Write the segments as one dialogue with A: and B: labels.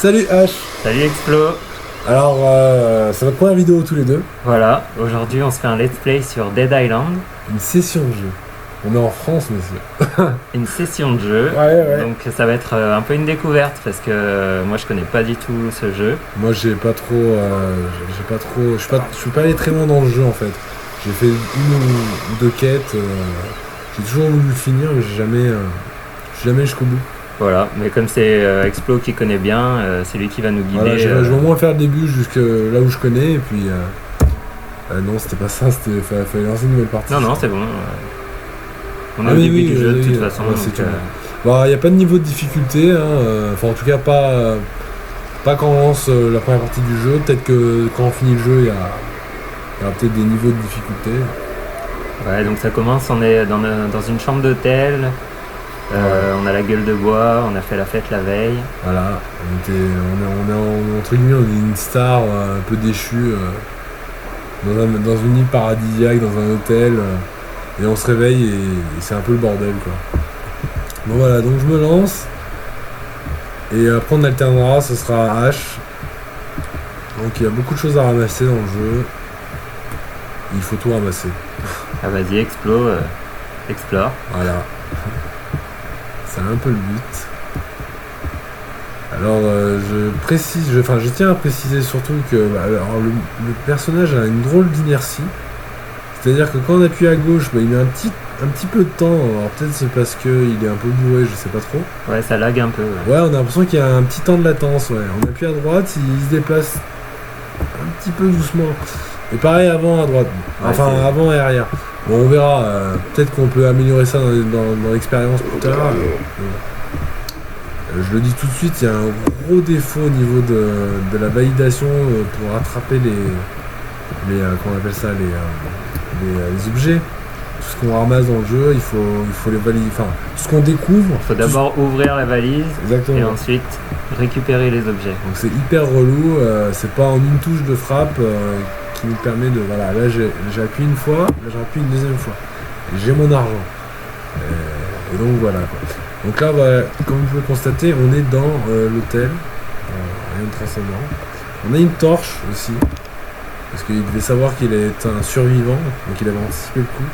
A: Salut H.
B: Salut Explo.
A: Alors, c'est notre première vidéo tous les deux.
B: Voilà, aujourd'hui on se fait un let's play sur Dead Island.
A: Une session de jeu. On est en France, monsieur.
B: Une session de jeu.
A: Ouais.
B: Donc ça va être un peu une découverte parce que moi je connais pas du tout ce jeu.
A: Moi, je suis pas allé très loin dans le jeu en fait. J'ai fait une ou deux quêtes. J'ai toujours voulu le finir, mais je suis jamais jusqu'au bout.
B: Voilà, mais comme c'est Explo qui connaît bien, c'est lui qui va nous guider.
A: Voilà, je vais au moins faire le début jusque là où je connais et puis. Non, c'était pas ça. Fallait lancer une nouvelle partie.
B: Non, c'est bon. On est au début du jeu de toute façon.
A: Ouais, bon, il n'y a pas de niveau de difficulté, hein, enfin en tout cas pas quand on lance la première partie du jeu. Peut-être que quand on finit le jeu, il y aura peut-être des niveaux de difficulté.
B: Ouais, donc ça commence, on est dans une chambre d'hôtel, on a la gueule de bois, on a fait la fête la veille.
A: Voilà, on est entre guillemets, on est une star un peu déchue dans une île paradisiaque, dans un hôtel. Et on se réveille et c'est un peu le bordel quoi. Bon voilà, donc je me lance. Et après on alternera, ce sera H. Donc il y a beaucoup de choses à ramasser dans le jeu. Il faut tout ramasser.
B: Ah vas-y, explore.
A: Voilà. C'est un peu le but. Alors je tiens à préciser surtout que le personnage a une drôle d'inertie. C'est-à-dire que quand on appuie à gauche, il met un petit peu de temps. Alors peut-être c'est parce qu'il est un peu bourré, je sais pas trop.
B: Ouais, ça lag un peu.
A: Ouais, on a l'impression qu'il y a un petit temps de latence. Ouais. On appuie à droite, il se déplace un petit peu doucement. Et pareil avant à droite. Enfin avant et arrière. Bon, on verra. Peut-être qu'on peut améliorer ça dans l'expérience plus tard. Je le dis tout de suite, il y a un gros défaut au niveau de la validation pour rattraper les comment on appelle ça, les objets. Tout ce qu'on ramasse dans le jeu, il faut les valider. Enfin, tout ce qu'on découvre.
B: Il faut d'abord ouvrir la valise.
A: Exactement.
B: Et ensuite récupérer les objets.
A: Donc c'est hyper relou. C'est pas en une touche de frappe qui nous permet de. Voilà, là j'ai appuyé une fois, là j'ai appuyé une deuxième fois. Et j'ai mon argent. Et donc voilà quoi. Donc là, comme vous pouvez constater, on est dans l'hôtel. Rien de transcendant. On a une torche aussi. Parce qu'il devait savoir qu'il est un survivant, donc il avait anticipé le coup.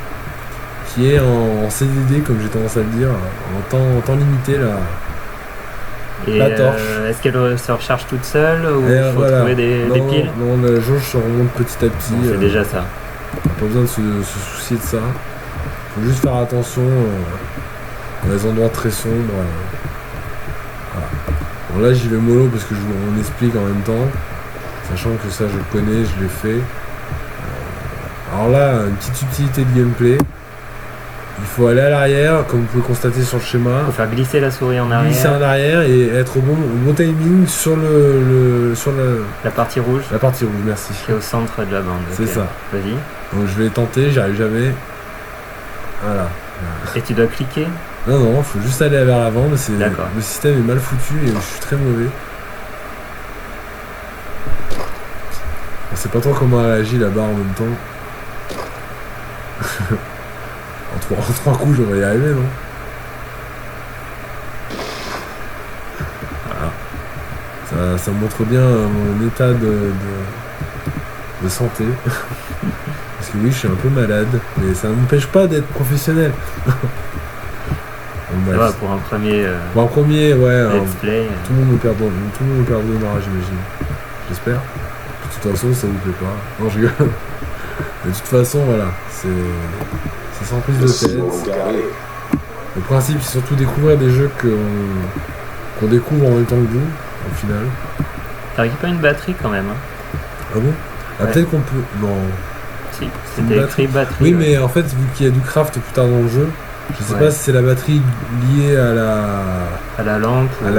A: Qui est en CDD, comme j'ai tendance à le dire, en temps limité la torche.
B: Est-ce qu'elle se recharge toute seule ou il faut trouver des piles?
A: Non, la jauge se remonte petit à petit.
B: Bon, c'est déjà ça.
A: On n'a pas besoin de se soucier de ça. Il faut juste faire attention dans les endroits très sombres. Voilà. Bon, là j'y vais mollo parce que on explique en même temps. Sachant que ça je le connais, je l'ai fait. Alors là, une petite subtilité de gameplay. Il faut aller à l'arrière, comme vous pouvez constater sur le schéma.
B: Il faut faire glisser la souris en arrière.
A: Glisser en arrière et être au bon timing sur
B: la partie rouge.
A: La partie rouge, merci.
B: Qui est au centre de la bande.
A: C'est ça.
B: Vas-y.
A: Donc je vais tenter, j'y arrive jamais. Voilà.
B: Et tu dois cliquer?
A: Non, faut juste aller vers l'avant, mais le système est mal foutu et je suis très mauvais. On sait pas trop comment elle agit la barre en même temps. en trois coups, je vais y arriver, non? Voilà. Ça montre bien mon état de santé. Parce que oui, je suis un peu malade, mais ça ne m'empêche pas d'être professionnel.
B: Ça va pour un premier.
A: Ouais.
B: Let's play.
A: Tout le monde me pardonnera, j'imagine. J'espère. De toute façon, ça vous plaît pas. Non, je rigole. Mais de toute façon, voilà, c'est sans prise de tête. Le principe, c'est surtout découvrir des jeux qu'on découvre en même temps que vous, au final.
B: T'as récupéré une batterie quand même, hein?
A: Ah bon? Ah, peut-être qu'on peut. Non.
B: Si, c'était écrit batterie.
A: Oui, mais en fait, vu qu'il y a du craft plus tard dans le jeu, je sais pas si c'est la batterie liée à la lampe ou à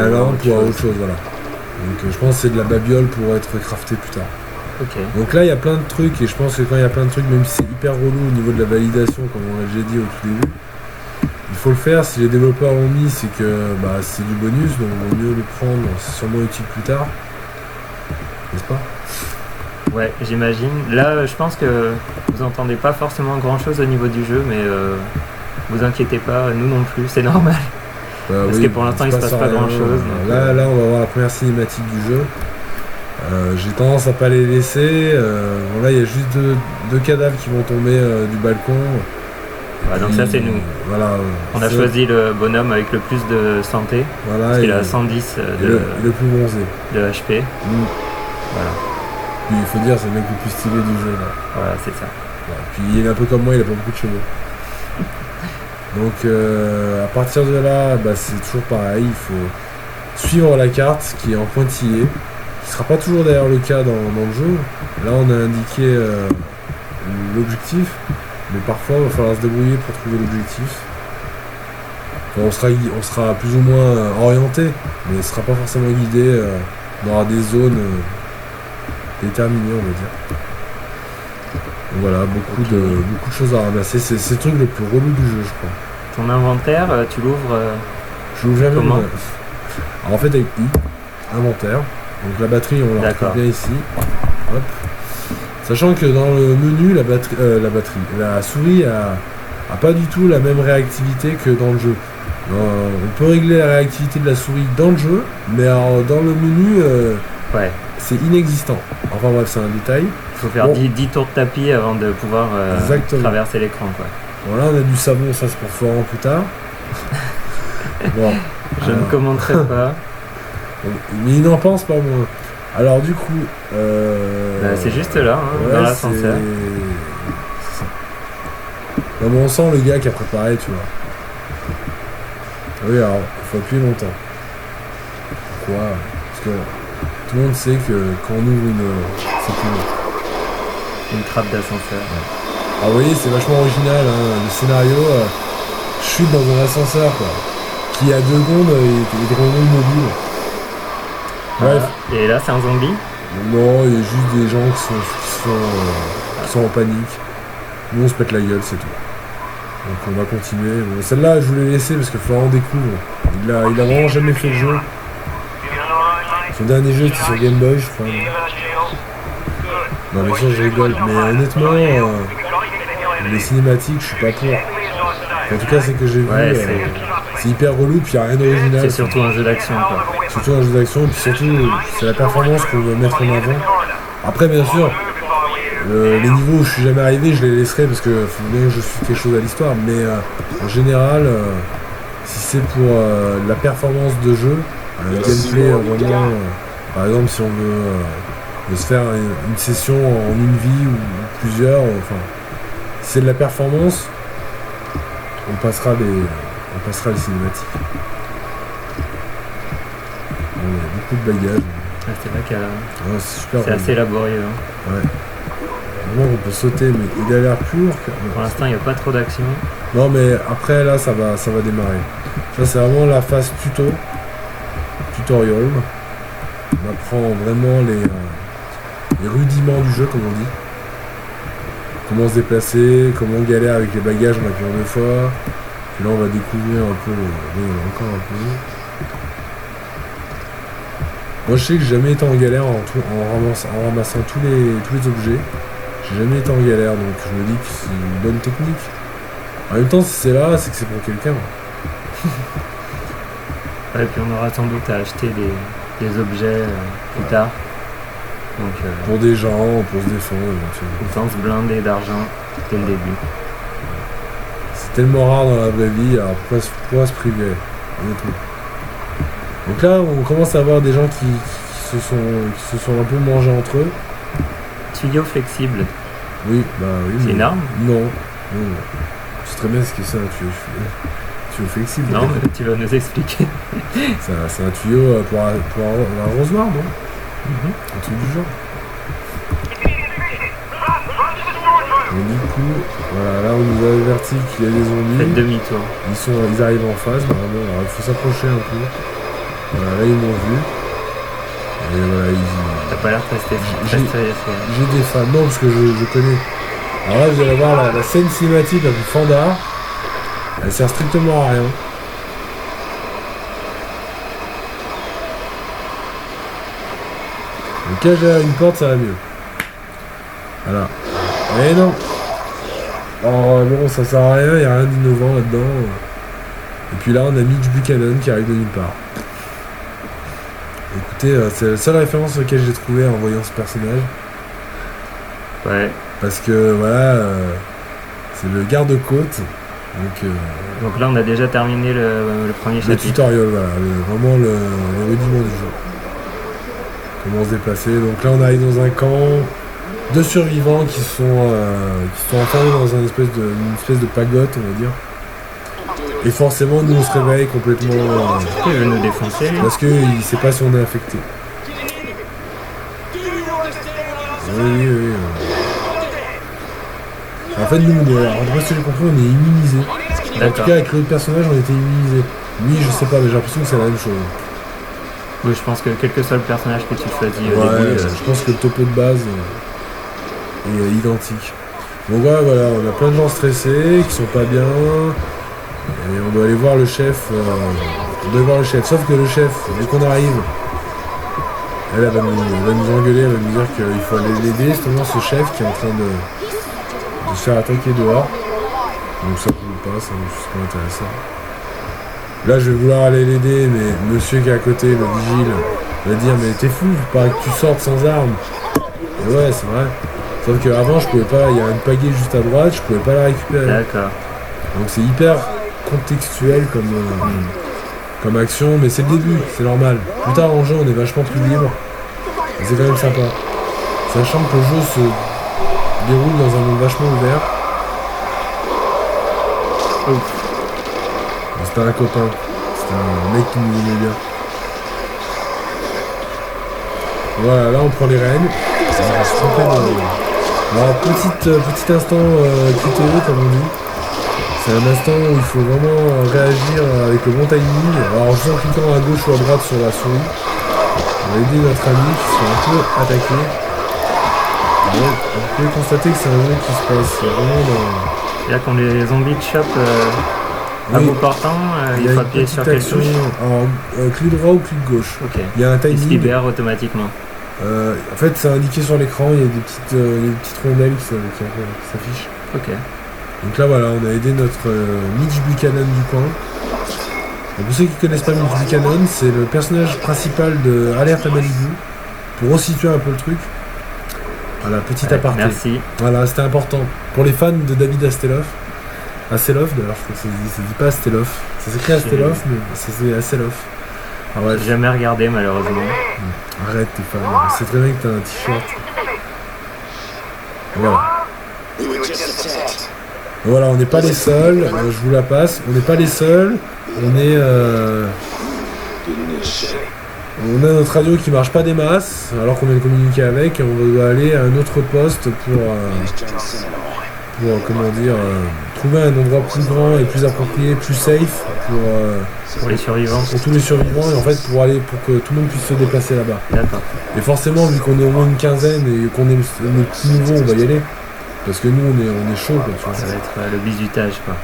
A: autre chose, voilà. Donc je pense que c'est de la babiole pour être crafté plus tard.
B: Ok.
A: Donc là il y a plein de trucs et je pense que quand il y a plein de trucs, même si c'est hyper relou au niveau de la validation comme on l'a déjà dit au tout début, il faut le faire. Si les développeurs l'ont mis, c'est que c'est du bonus, donc il vaut mieux le prendre, c'est sûrement utile plus tard. N'est-ce pas?
B: Ouais, j'imagine. Là je pense que vous entendez pas forcément grand chose au niveau du jeu, mais vous inquiétez pas, nous non plus, c'est normal. Parce que pour l'instant, il se passe pas
A: rien.
B: grand-chose.
A: Là, on va voir la première cinématique du jeu. J'ai tendance à pas les laisser. Bon, là, il y a juste deux cadavres qui vont tomber du balcon.
B: Donc ça, c'est nous.
A: Voilà,
B: on a choisi le bonhomme avec le plus de santé.
A: Voilà,
B: parce qu'il a 110
A: le plus bronzé.
B: De HP. Voilà.
A: Puis il faut dire, c'est le mec le plus stylé du jeu. Là.
B: Voilà, c'est ça.
A: Voilà. Puis il est un peu comme moi, il a pas beaucoup de cheveux. Donc à partir de là, c'est toujours pareil. Il faut suivre la carte qui est en pointillé. Ce ne sera pas toujours d'ailleurs le cas dans le jeu. Là, on a indiqué l'objectif. Mais parfois, il va falloir se débrouiller pour trouver l'objectif. Enfin, on sera plus ou moins orienté, mais ne sera pas forcément guidé. On aura des zones déterminées, on va dire. Donc voilà, beaucoup de choses à ramasser. C'est le truc le plus relou du jeu, je crois.
B: Ton inventaire, tu l'ouvres
A: Je l'ouvre jamais.
B: Comment
A: Alors, en fait, avec I, inventaire. Donc la batterie, on la retrouve bien ici. Hop. Sachant que dans le menu, la souris a pas du tout la même réactivité que dans le jeu. On peut régler la réactivité de la souris dans le jeu, mais alors, dans le menu, c'est inexistant. Enfin bref, c'est un détail.
B: Il faut faire 10 tours de tapis avant de pouvoir traverser l'écran.
A: Bon, là, on a du savon, ça c'est pour Florent plus tard.
B: Je ne commenterai pas.
A: Mais il n'en pense pas moins. Alors du coup...
B: c'est juste là, dans l'ascenseur.
A: C'est ça. Non, mais on sent le gars qui a préparé, tu vois. Oui, alors, il faut appuyer longtemps. Pourquoi ? Parce que tout le monde sait que quand on ouvre
B: une trappe d'ascenseur.
A: Alors vous voyez, c'est vachement original, le scénario. Je suis dans un ascenseur, quoi. Qui à 2 secondes est vraiment immobile.
B: Bref. Et là, c'est un zombie ?
A: Non, il y a juste des gens qui sont en panique. Nous, on se pète la gueule, c'est tout. Donc, on va continuer. Bon, celle-là, je voulais laisser parce que Florent découvre. Il a vraiment jamais fait le jeu. Son dernier jeu, c'était sur Game Boy, je crois. Non, bien sûr, je rigole. Mais honnêtement, les cinématiques, je suis pas pour. En tout cas, c'est que j'ai vu. C'est hyper relou, puis il n'y a rien d'original.
B: C'est surtout un jeu d'action, quoi.
A: Surtout un jeu d'action, et puis surtout, c'est la performance qu'on veut mettre en avant. Après, bien sûr, les niveaux où je suis jamais arrivé, je les laisserai parce que faut bien que je suis quelque chose à l'histoire. Mais en général, si c'est pour la performance de jeu, le gameplay, vraiment, par exemple, si on veut se faire une session en une vie ou plusieurs, enfin, si c'est de la performance, on passera les cinématiques. Bon, il y a beaucoup de bagages.
B: C'est vrai que
A: c'est
B: assez laborieux.
A: Ouais. Vraiment, on peut sauter, mais il a l'air plus lourd.
B: Pour l'instant, il n'y a pas trop d'action.
A: Non, mais après, là, ça va démarrer. Ça, c'est vraiment la phase tutorial. On apprend vraiment les rudiments du jeu, comme on dit. Comment se déplacer, comment galérer avec les bagages en appuyant 2 fois. Et là, on va découvrir un peu. Oui, encore un peu. Moi, je sais que j'ai jamais été en galère en ramassant tous les objets. J'ai jamais été en galère, donc je me dis que c'est une bonne technique. En même temps, si c'est là, c'est que c'est pour quelqu'un.
B: Et puis on aura sans doute à acheter des objets plus tard. Donc,
A: pour des gens, pour se défendre éventuellement.
B: Autant se blinder d'argent dès le début.
A: C'est tellement rare dans la vraie vie, alors pourquoi se priver, honnêtement. Donc là, on commence à avoir des gens qui se sont un peu mangés entre eux.
B: Tuyau flexible.
A: Oui, oui.
B: C'est une arme ?
A: Non. C'est très bien ce que c'est un tuyau flexible.
B: Non, mais tu vas nous expliquer.
A: C'est un tuyau pour un rosemarde, non ? Un truc du genre. Et du coup, voilà, là on nous a averti qu'il y a des zombies.
B: Faites demi-tour.
A: Ils arrivent en face, vraiment, alors il faut s'approcher un peu. Voilà, là ils m'ont vu. Et voilà,
B: T'as pas l'air très stressé.
A: J'ai des fans, non, parce que je connais. Alors là, vous allez voir la scène cinématique la plus fandard. Elle sert strictement à rien. Le cage derrière une porte, ça va mieux. Voilà. Eh non. Alors bon, ça sert à rien, il n'y a rien d'innovant là-dedans. Et puis là, on a Mitch Buchanan qui arrive de nulle part. Écoutez, c'est la seule référence laquelle j'ai trouvé en voyant ce personnage.
B: Ouais.
A: Parce que voilà, c'est le garde-côte.
B: Donc là, on a déjà terminé le premier
A: le
B: chapitre.
A: tutoriel, voilà, vraiment le rudiment du jeu. Comment se déplacer. Donc là, on arrive dans un camp de survivants qui sont enfermés dans une espèce de pagote, on va dire. Et forcément, nous, on se réveille complètement.
B: Il veut nous défoncer, lui.
A: Parce qu'il ne sait pas si on est infecté. Oui. En fait, nous, après ce que j'ai compris, on est immunisé. En tout cas, avec l'autre personnage, on était immunisé. Lui, je sais pas, mais j'ai l'impression que c'est la même chose.
B: Oui, je pense que quel que soit le personnage que tu choisis au
A: Ouais,
B: début...
A: je pense que le topo de base est identique. Donc voilà, on a plein de gens stressés, qui sont pas bien. Et on doit aller voir le chef. Sauf que le chef, dès qu'on arrive, elle va nous engueuler, elle va nous dire qu'il faut aller l'aider, justement ce chef qui est en train de se faire attaquer dehors. Donc ça ne pas, c'est juste pas intéressant. Là je vais vouloir aller l'aider, mais monsieur qui est à côté, le vigile, va dire mais t'es fou, faut pas que tu sortes sans armes. Et ouais, c'est vrai. Sauf qu'avant je pouvais pas, il y a une pagaie juste à droite, je pouvais pas la récupérer.
B: D'accord.
A: Donc c'est hyper contextuel comme action, mais c'est le début, c'est normal. Plus tard en jeu on est vachement plus libre. Et c'est quand même sympa. Sachant que le jeu se déroule dans un monde vachement ouvert.
B: Oh.
A: C'était un copain, c'était un mec qui nous aimait bien. Voilà, là on prend les rênes. Alors petit instant QTE comme on dit. C'est un instant où il faut vraiment réagir avec le bon timing. Alors juste en cliquant à gauche ou à droite sur la souris, on va aider notre ami qui se fait un peu attaquer. Alors, vous pouvez constater que c'est un jeu qui se passe vraiment dans...
B: Là, quand les zombies te chopent à bout portant, il faut appuyer sur quelle touche?
A: Alors, clic droit ou clic gauche.
B: Ok.
A: Il y a un timing.
B: Il se libère automatiquement.
A: En fait, c'est indiqué sur l'écran, il y a des petites rondelles qui s'affichent.
B: Ok.
A: Donc là, voilà, on a aidé notre Mitch Buchanan du coin. Donc, pour ceux qui ne connaissent pas Mitch Buchanan, c'est le personnage principal de Alerte à Malibu. Pour resituer un peu le truc. Voilà, petit aparté.
B: Merci.
A: Voilà, c'était important. Pour les fans de David Hasselhoff, d'ailleurs, je crois que ça se dit pas Hasselhoff. Ça s'écrit Hasselhoff, mais c'est Hasselhoff. Alors, ouais,
B: J'ai jamais regardé, malheureusement.
A: Arrête, t'es fan. C'est très bien que t'as un t-shirt. Voilà. Voilà, on n'est pas les seuls. Je vous la passe. On n'est pas les seuls. On a notre radio qui marche pas des masses, alors qu'on vient de communiquer avec, et on doit aller à un autre poste pour comment dire, trouver un endroit plus grand et plus approprié, plus safe
B: pour les survivants.
A: Pour tous les survivants, et en fait pour que tout le monde puisse se déplacer là-bas.
B: D'accord.
A: Et forcément, vu qu'on est au moins une quinzaine et qu'on est plus nouveau, on va y aller. Parce que nous on est chaud, quoi, tu vois.
B: Ça va être le bisutage, quoi.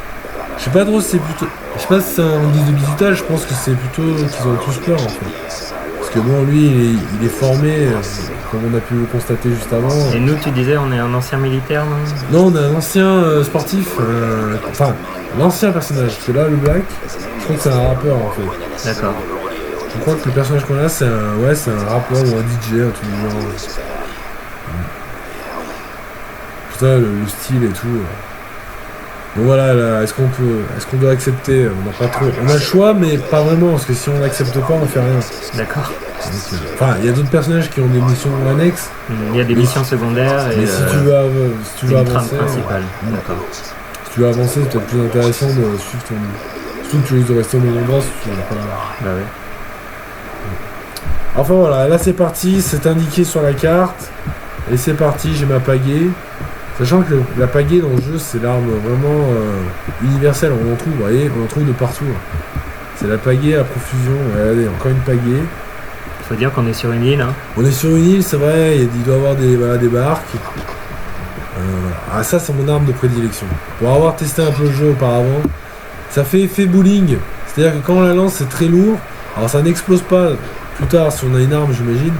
A: Je sais pas trop si c'est plutôt. Je sais pas si c'est un indice de bisutage, je pense que c'est plutôt qu'ils ont tous peur en fait. Parce que bon, lui il est formé, comme on a pu le constater juste avant.
B: Et nous, tu disais, on est un ancien militaire, non?
A: Non, on a un ancien sportif, enfin l'ancien personnage, parce que là le Black, je crois que c'est un rappeur en fait.
B: D'accord.
A: Je crois que le personnage qu'on a c'est un rappeur ou un DJ, un truc du genre. Putain, le style et tout. Bon voilà, là, est-ce qu'on doit accepter? On n'a pas trop. On a le choix, mais pas vraiment, parce que si on n'accepte pas, on fait rien.
B: D'accord.
A: Enfin, il y a d'autres personnages qui ont des missions annexes.
B: Il y a des missions secondaires et
A: mais si tu veux
B: une trame
A: avancer,
B: principale. D'accord.
A: si tu veux avancer, c'est peut-être plus intéressant de suivre ton. Surtout que tu risques de rester au même endroit si tu veux pas.
B: Bah ouais.
A: Enfin voilà, là c'est parti, c'est indiqué sur la carte. Et c'est parti, j'ai ma pagaie. Sachant que la pagaie dans le jeu, c'est l'arme vraiment universelle. On en trouve, vous voyez, on en trouve de partout. C'est la pagaie à profusion. Regardez, encore une pagaie.
B: Il faut dire qu'on est sur une île. Hein.
A: On est sur une île, c'est vrai, il doit y avoir des barques. Ah, ça, c'est mon arme de prédilection. Pour avoir testé un peu le jeu auparavant, ça fait effet bowling. C'est-à-dire que quand on la lance, c'est très lourd. Alors, ça n'explose pas plus tard si on a une arme, j'imagine.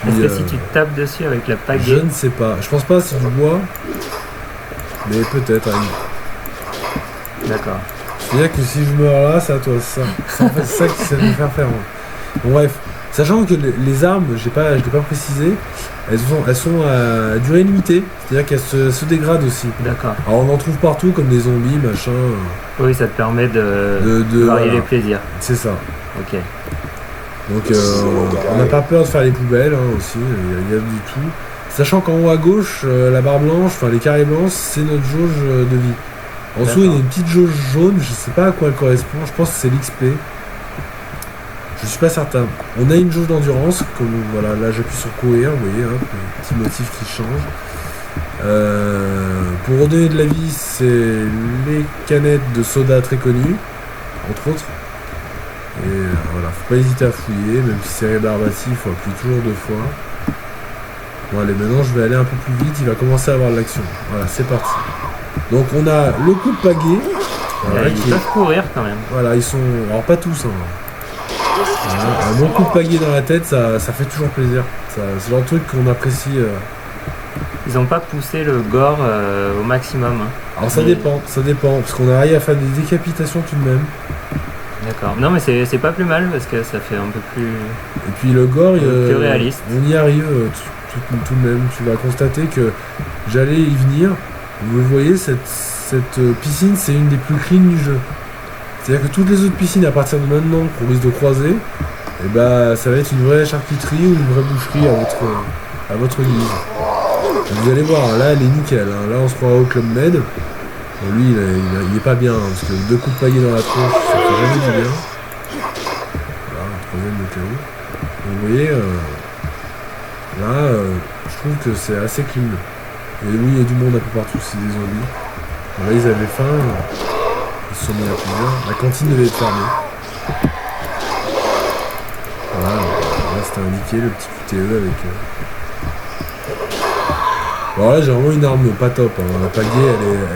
B: Est-ce que si tu tapes dessus avec la pagaie...
A: Je ne sais pas. Je pense pas, c'est du bois. Mais peut-être,
B: D'accord.
A: C'est-à-dire que si je meurs là, c'est à toi, c'est ça. C'est en fait ça qui sait me faire faire. Hein. Bon, bref, sachant que les armes, je l'ai pas précisé, elles sont à durée limitée, c'est-à-dire qu'elles se dégradent aussi.
B: D'accord.
A: Alors on en trouve partout comme des zombies, machin.
B: Oui, ça te permet de varier
A: voilà.
B: les plaisirs.
A: C'est ça.
B: Ok.
A: Donc on n'a pas peur de faire les poubelles hein, aussi, il y a du tout. Sachant qu'en haut à gauche, la barre blanche, enfin les carrés blancs, c'est notre jauge de vie. En dessous, il y a une petite jauge jaune, je sais pas à quoi elle correspond, je pense que c'est l'XP. Je suis pas certain. On a une jauge d'endurance, comme voilà, là j'appuie sur courir, vous voyez, hein, petit motif qui change. Pour redonner de la vie, c'est les canettes de soda très connues, entre autres. Et voilà, faut pas hésiter à fouiller, même si c'est rébarbatif, il faut appuyer toujours 2 fois. Bon allez, maintenant je vais aller un peu plus vite, il va commencer à avoir de l'action. Voilà, c'est parti. Donc on a le coup de pagaie.
B: Voilà, ils peuvent courir quand même.
A: Voilà, ils sont... Alors pas tous, hein. Voilà, un bon coup de pagaie dans la tête, ça fait toujours plaisir. C'est le genre de truc qu'on apprécie.
B: Ils n'ont pas poussé le gore au maximum. Hein.
A: Alors ça dépend, parce qu'on arrive à faire des décapitations tout de même.
B: D'accord. Non mais c'est pas plus mal parce que ça fait un peu plus...
A: Et puis le gore,
B: plus réaliste.
A: On y arrive tout de même. Tu vas constater que j'allais y venir. Vous voyez, cette piscine, c'est une des plus clean du jeu. C'est-à-dire que toutes les autres piscines, à partir de maintenant, qu'on risque de croiser, et bah, ça va être une vraie charcuterie ou une vraie boucherie à votre guise. Vous allez voir, là, elle est nickel. Hein. Là, on se croit au Club Med. Bon, lui, il est pas bien, hein, parce que 2 coups de paillet dans la tronche, ça fait jamais du bien. Voilà, un troisième au cas où. Donc, vous voyez, là, je trouve que c'est assez clean. Et oui, il y a du monde un peu partout, c'est des zombies. Là, ils avaient faim, ils se sont mis à plusieurs. La cantine devait être fermée. Voilà, là c'était indiqué, le petit QTE avec... Bon là j'ai vraiment une arme pas top, hein. La pagaie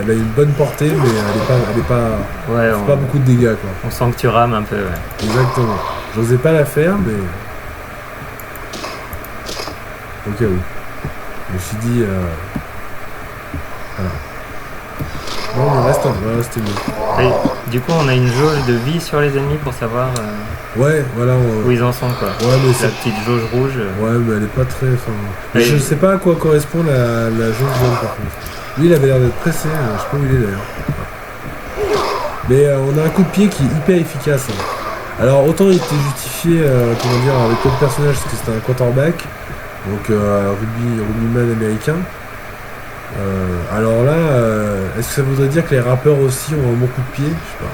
A: elle a une bonne portée mais elle est pas...
B: Ouais,
A: pas beaucoup de dégâts quoi.
B: On sent que tu rames un peu, ouais.
A: Exactement. J'osais pas la faire mais... Ok oui. Je me suis dit... Voilà. Bon, on reste mieux.
B: Et, du coup, on a une jauge de vie sur les ennemis pour savoir
A: ouais, voilà,
B: où ils en sont, quoi.
A: Ouais, mais
B: la petite jauge rouge.
A: Ouais, mais elle est pas très... Je sais pas à quoi correspond la jauge jaune, par contre. Lui, il avait l'air d'être pressé, je sais pas où il est, d'ailleurs. Mais on a un coup de pied qui est hyper efficace. Hein. Alors, autant il était justifié, comment dire, avec d'autres personnages, parce que c'était un quarterback, donc rugbyman américain. Alors là, est-ce que ça voudrait dire que les rappeurs aussi ont un bon coup de pied? Je sais pas.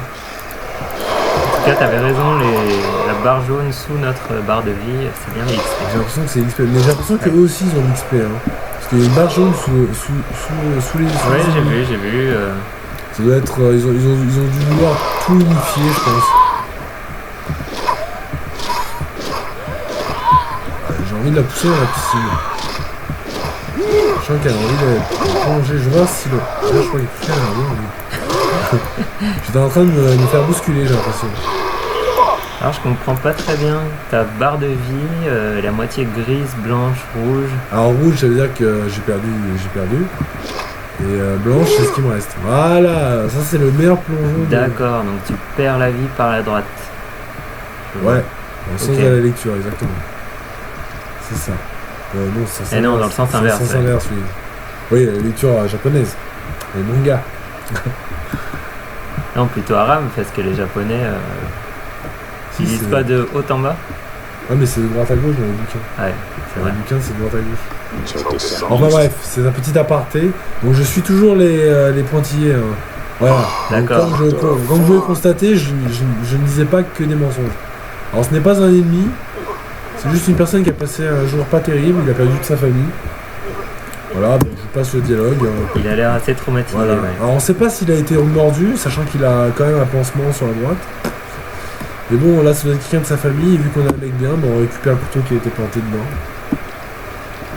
B: En tout cas, t'avais raison, la barre jaune sous notre barre de vie, c'est bien l'XP.
A: J'ai l'impression que c'est l'XP, mais j'ai l'impression qu'eux aussi ils ont l'XP. Hein. Parce qu'il y a une barre jaune sous les...
B: Ouais, j'ai vu.
A: Ça doit être... ils ont dû vouloir tout unifier, je pense. J'ai envie de la pousser dans la piscine. Je sens qu'elle a envie de plonger. Je vois si le... Là, je crois qu'il y a J'étais en train de me faire bousculer, j'ai l'impression.
B: Alors, je comprends pas très bien. Ta barre de vie, la moitié grise, blanche, rouge.
A: Alors, rouge, ça veut dire que j'ai perdu. Et blanche, c'est ce qui me reste. Voilà, ça c'est le meilleur plongeon.
B: D'accord, donc tu perds la vie par la droite.
A: Ouais, dans le sens de la lecture, exactement. C'est ça. Non, ça
B: et non, dans le sens inverse.
A: Sens inverse, oui. Oui, la lecture japonaise. Les mangas.
B: Non, plutôt arabe, parce que les japonais, ils disent pas de haut en bas.
A: Ah, mais c'est de droite à gauche dans les bouquins.
B: Ouais, c'est vrai.
A: Les bouquins, c'est de droite à gauche. Enfin bref, c'est un petit aparté. Donc je suis toujours les pointillés. Hein. Voilà.
B: D'accord.
A: Comme vous pouvez constater, je ne disais pas que des mensonges. Alors ce n'est pas un ennemi. C'est juste une personne qui a passé un jour pas terrible, il a perdu de sa famille. Voilà, bon, je passe le dialogue.
B: Il a l'air assez traumatisé.
A: Voilà.
B: Ouais.
A: Alors on sait pas s'il a été mordu, sachant qu'il a quand même un pansement sur la droite. Mais bon, là, ça doit être quelqu'un de sa famille, et vu qu'on a un mec bien, bon, on récupère le couteau qui a été planté dedans.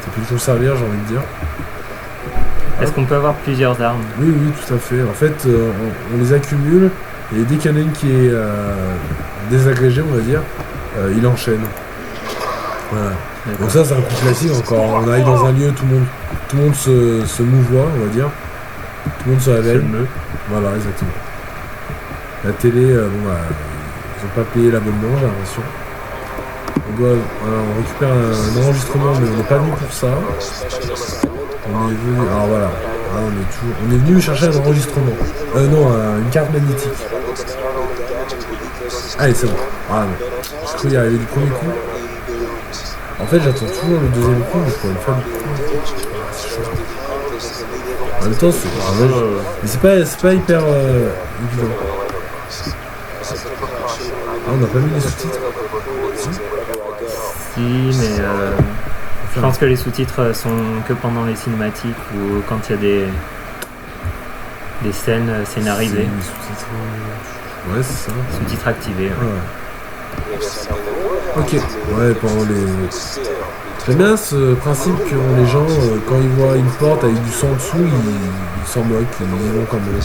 A: Ça peut toujours servir, j'ai envie de dire.
B: Est-ce qu'on peut avoir plusieurs armes?
A: Oui, tout à fait. En fait, on les accumule, et dès qu'il y en a une qui est désagrégée, on va dire, il enchaîne. Voilà. Donc ça c'est un coup classique encore. On arrive dans un lieu, tout le monde se mouvoie, on va dire. Tout le monde se réveille. Voilà, exactement. La télé, bon bah, ils ont pas payé l'abonnement, j'ai l'impression. On récupère un enregistrement, mais on n'est pas venu pour ça. On est venu. Alors voilà. Là, on est venu chercher un enregistrement. Non, une carte magnétique. Allez, c'est bon. Ah non. Je crois y arriver du premier coup. En fait, j'attends toujours le deuxième coup, mais je pourrais le faire du coup. C'est chaud. En même temps, mais c'est pas hyper évident. Ah, on n'a pas mis les sous-titres.
B: Si, mais je pense que les sous-titres sont que pendant les cinématiques ou quand il y a des scènes scénarisées.
A: Les sous-titres. Ouais, c'est ça.
B: Sous-titres activés.
A: Ouais. Ok. Ouais, pendant les. J'aime bien ce principe que les gens, quand ils voient une porte avec du sang dessous, ils s'en moquent, ils vont comme eux.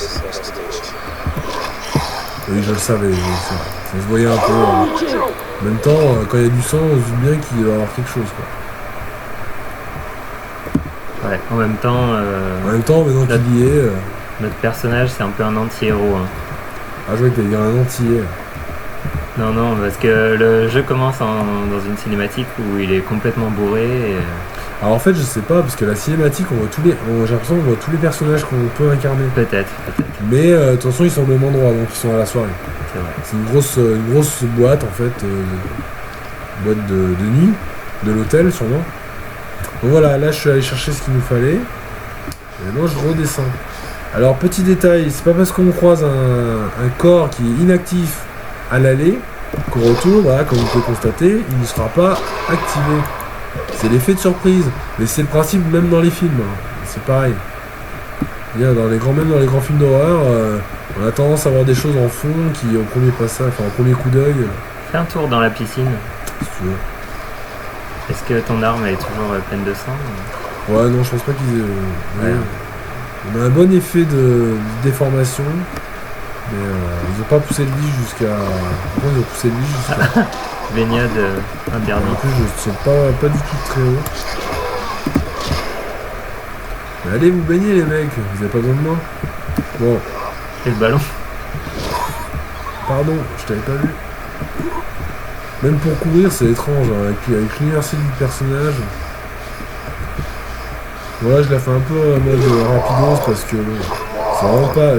A: Oui, je le savais. Ça se voyait un peu. En même temps, quand il y a du sang, on se dit bien qu'il va y avoir quelque chose, quoi.
B: Ouais, en même temps,
A: maintenant qu'il y est.
B: Notre personnage, c'est un peu un anti-héros. Hein.
A: Ah, je vois que t'allais dire un antillais.
B: Non, parce que le jeu commence dans une cinématique où il est complètement bourré. Et...
A: Alors en fait, je sais pas, parce que la cinématique, j'ai l'impression qu'on voit tous les personnages qu'on peut incarner.
B: Peut-être.
A: Mais de toute façon, ils sont au même endroit, donc ils sont à la soirée.
B: C'est vrai.
A: C'est une grosse boîte, en fait, boîte de nuit, de l'hôtel, sûrement. Donc voilà, là, je suis allé chercher ce qu'il nous fallait. Et maintenant, je redescends. Alors, petit détail, c'est pas parce qu'on croise un corps qui est inactif à l'aller qu'au retour, voilà, comme vous pouvez constater, il ne sera pas activé. C'est l'effet de surprise, mais c'est le principe même dans les films. C'est pareil. Même dans les grands films d'horreur, on a tendance à voir des choses en fond qui, au premier passage, enfin au premier coup d'œil.
B: Fais un tour dans la piscine.
A: Si tu veux.
B: Est-ce que ton arme elle est toujours pleine de sang
A: Ouais, non, je pense pas qu'ils aient.
B: Ouais.
A: On a un bon effet de déformation, mais ils ont pas poussé le lit jusqu'à. Pourquoi ils ont poussé le lit jusqu'à.
B: Baignade interdite.
A: En plus, je saute pas du tout très haut. Mais allez vous baigner, les mecs, vous avez pas besoin de moi. Bon,
B: Et le ballon.
A: pardon, je t'avais pas vu. Même pour courir, c'est étrange, hein, avec l'inertie du personnage. Voilà, je la fais un peu en mode rapidos parce que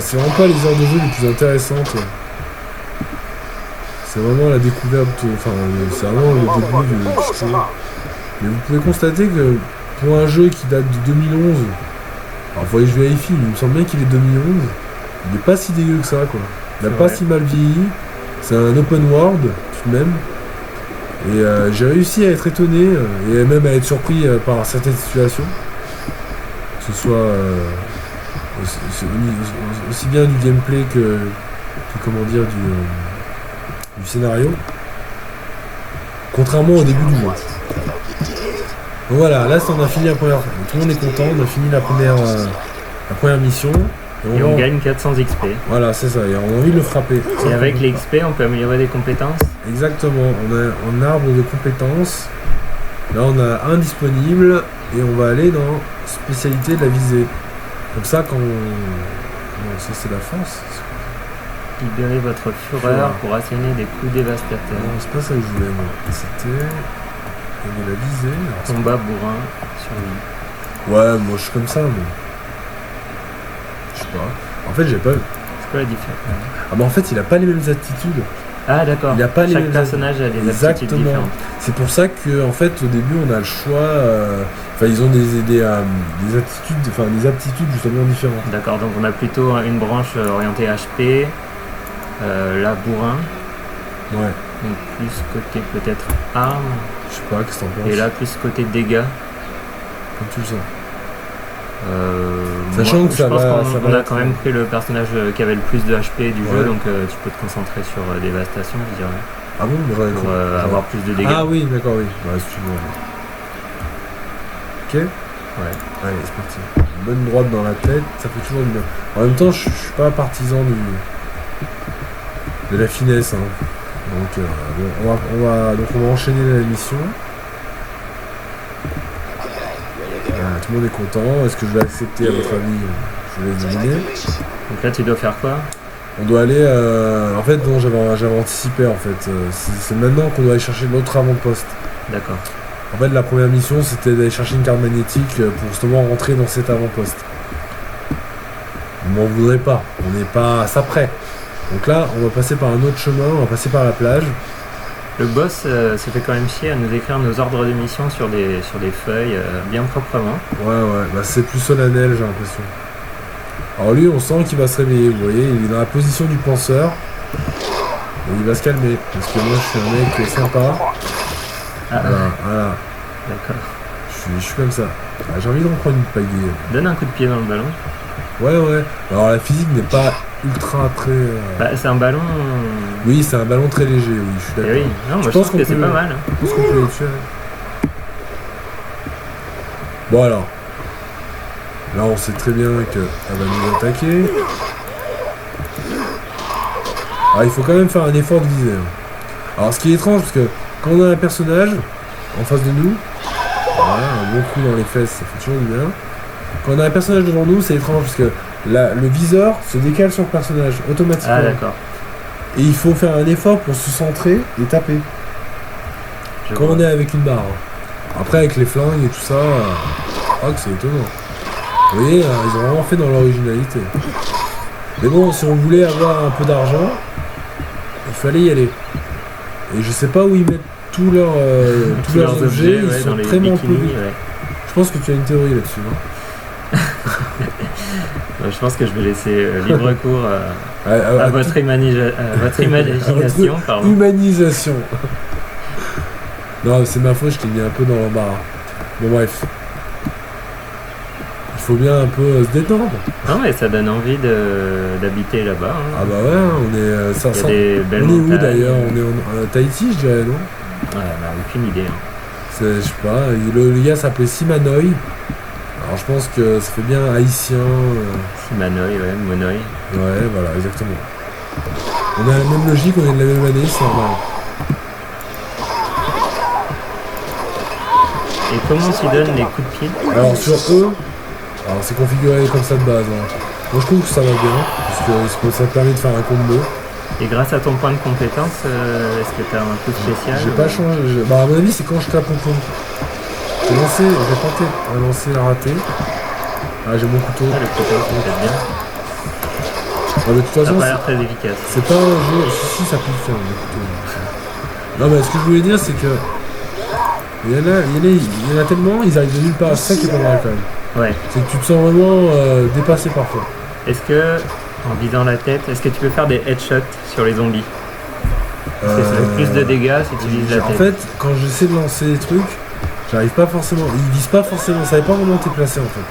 A: c'est vraiment pas les heures de jeu les plus intéressantes. C'est vraiment la découverte, enfin, c'est vraiment le début du jeu. Mais vous pouvez constater que pour un jeu qui date de 2011, alors vous voyez, je vérifie, mais il me semble bien qu'il est 2011, il n'est pas si dégueu que ça, quoi. Il n'a pas si mal vieilli, c'est un open world, tout de même. Et j'ai réussi à être étonné, et même à être surpris par certaines situations. Que ce soit aussi bien du gameplay que comment dire, du scénario, contrairement au début du jeu. Donc voilà, là on a fini la première, tout le monde est content, on a fini la première mission.
B: Et on gagne 400 XP.
A: Voilà, c'est ça, et on a envie de le frapper.
B: Et avec les XP, on peut améliorer des compétences.
A: Exactement, on a un arbre de compétences. Là on a un disponible, et on va aller dans spécialité de la visée. Comme ça, quand on... Non, ça c'est la force.
B: Libérez votre fureur pour asséner des coups dévastateurs.
A: Non, c'est pas ça que je voulais, moi. C'était... Il y avait la visée. Alors,
B: combat bourrin sur lui.
A: Ouais, moi je suis comme ça, moi. Je sais pas. En fait, j'ai pas...
B: C'est quoi la différence?
A: Ah, mais en fait, il a pas les mêmes attitudes.
B: Ah, d'accord.
A: Il a pas les
B: Chaque
A: mêmes
B: personnage a des
A: Exactement.
B: attitudes différentes.
A: C'est pour ça que, en fait, au début, on a le choix... Enfin, ils ont des attitudes, enfin, des aptitudes justement différentes.
B: D'accord, donc on a plutôt une branche orientée HP, là bourrin,
A: Ouais.
B: donc plus côté peut-être arme,
A: Je sais pas, qu'est-ce que t'en penses?
B: et là plus côté dégâts.
A: Comme tu le sens.
B: Sachant
A: que ça
B: je pense
A: va-
B: qu'on
A: ça va
B: on a
A: être-
B: quand même pris le personnage qui avait le plus de HP du
A: Ouais.
B: jeu, donc tu peux te concentrer sur dévastation, je dirais,
A: Ah bon? J'aurais
B: pour
A: cru.
B: avoir plus de dégâts.
A: Ah oui, d'accord, oui. Bah, si tu veux. Ok?
B: Ouais.
A: Allez, c'est parti. Une bonne droite dans la tête, ça fait toujours du bien. En même temps, je suis pas partisan de la finesse. Hein. Donc, bon, on va enchaîner la mission. Voilà, tout le monde est content. Est-ce que je vais accepter, à votre avis? Je vais deviner.
B: Donc là tu dois faire quoi?
A: On doit aller... en fait, non, j'avais anticipé, en fait. C'est maintenant qu'on doit aller chercher l'autre avant-poste.
B: D'accord.
A: En fait, la première mission, c'était d'aller chercher une carte magnétique pour justement rentrer dans cet avant-poste. On m'en voudrait pas. On n'est pas à ça près. Donc là, on va passer par un autre chemin, on va passer par la plage.
B: Le boss se fait quand même chier à nous écrire nos ordres de mission sur des feuilles bien proprement.
A: Ouais, bah c'est plus solennel, j'ai l'impression. Alors lui, on sent qu'il va se réveiller, vous voyez, il est dans la position du penseur. Et il va se calmer, parce que moi, je suis un mec sympa. Voilà.
B: D'accord.
A: Je suis comme ça. J'ai envie d'en prendre une pagaie.
B: Donne un coup de pied dans le ballon.
A: Ouais. Alors la physique n'est pas ultra très...
B: Bah, c'est un ballon...
A: Oui, c'est un ballon très léger, oui, je suis d'accord.
B: Oui, non, moi je pense que c'est pas mal.
A: Je pense qu'on peut les tuer. Bon alors. Là, on sait très bien qu'elle va nous attaquer. Alors, il faut quand même faire un effort de viser. Alors, ce qui est étrange, parce que quand on a un personnage en face de nous, voilà, un bon coup dans les fesses, ça fait toujours du bien. Quand on a un personnage devant nous, c'est étrange, parce que le viseur se décale sur le personnage automatiquement.
B: Ah, d'accord.
A: Et il faut faire un effort pour se centrer et taper. Quand on est avec une barre. Après, avec les flingues et tout ça, que c'est étonnant. Vous voyez, ils ont vraiment fait dans l'originalité. Mais bon, si on voulait avoir un peu d'argent, il fallait y aller. Et je sais pas où ils mettent tous leurs objets, ils sont très mal posés. Ouais. Je pense que tu as une théorie là-dessus, non?
B: Je pense que je vais laisser libre cours à votre imagination. Pardon.
A: Humanisation. Non, c'est ma faute, je t'ai mis un peu dans l'embarras. Bon, bref. Il faut bien un peu se détendre.
B: Non, mais ça donne envie d'habiter là-bas. Hein.
A: Ah bah ouais, on est... Ça,
B: il y a des belles
A: on
B: montagnes.
A: est où d'ailleurs? On est en Tahiti, je dirais, non?
B: Ouais, bah, aucune idée. Hein.
A: Je sais pas, le gars s'appelait Simanoï. Alors je pense que ça fait bien haïtien.
B: Simanoï, ouais, Monoï.
A: Ouais, voilà, exactement. On a la même logique, on est de la même année, c'est normal.
B: Et comment tu donnes les coups de pied?
A: Alors sur eux, alors c'est configuré comme ça de base. Hein. Moi je trouve que ça va bien, parce que ça permet de faire un combo.
B: Et grâce à ton point de compétence, est-ce que tu as un coup spécial?
A: J'ai pas changé. Bah à mon avis c'est quand je tape au pont. J'ai tenté un lancer raté. Ah j'ai mon couteau.
B: Ah, le couteau, ça peut être bien.
A: Ouais, mais de toute façon,
B: ça n'a pas l'air très efficace.
A: C'est pas un jeu. Si ça peut le faire le couteau. Non mais ce que je voulais dire c'est que il y en a tellement, ils arrivent de nulle part. C'est ça qui est pas mal quand même.
B: Ouais.
A: C'est que tu te sens vraiment dépassé parfois.
B: Est-ce que, en visant la tête, est-ce que tu peux faire des headshots sur les zombies? Parce que ça fait plus de dégâts si tu vises la tête.
A: En fait, quand j'essaie de lancer des trucs, j'arrive pas forcément. Ils visent pas forcément. Ça savait pas vraiment t'es placé en fait.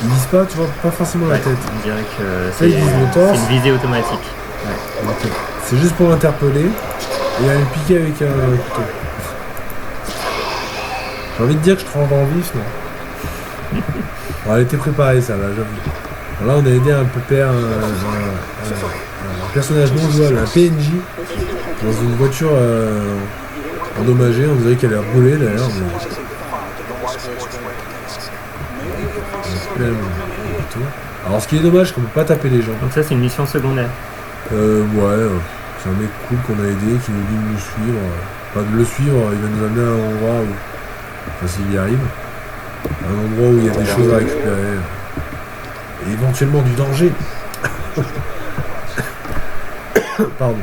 A: Ils visent pas, tu vois, pas forcément la tête.
B: On dirait que
A: c'est
B: une visée automatique.
A: Ouais. Okay. C'est juste pour l'interpeller et aller le piquer avec un couteau. J'ai envie de dire que je te rends en vif, non? Bon, elle était préparée, ça, là, j'avoue. Là, on a aidé un pépère, un personnage non jouable, un PNJ, dans une voiture endommagée. On dirait qu'elle est brûlée, d'ailleurs. Mais... Alors, ce qui est dommage, c'est qu'on peut pas taper les gens.
B: Donc ça, c'est une mission secondaire.
A: Ouais, c'est un mec cool qu'on a aidé, qui nous dit de nous suivre. Pas de le suivre, il va nous amener à un endroit où... Enfin, s'il y arrive, un endroit où il y a des choses à récupérer et éventuellement du danger. Pardon.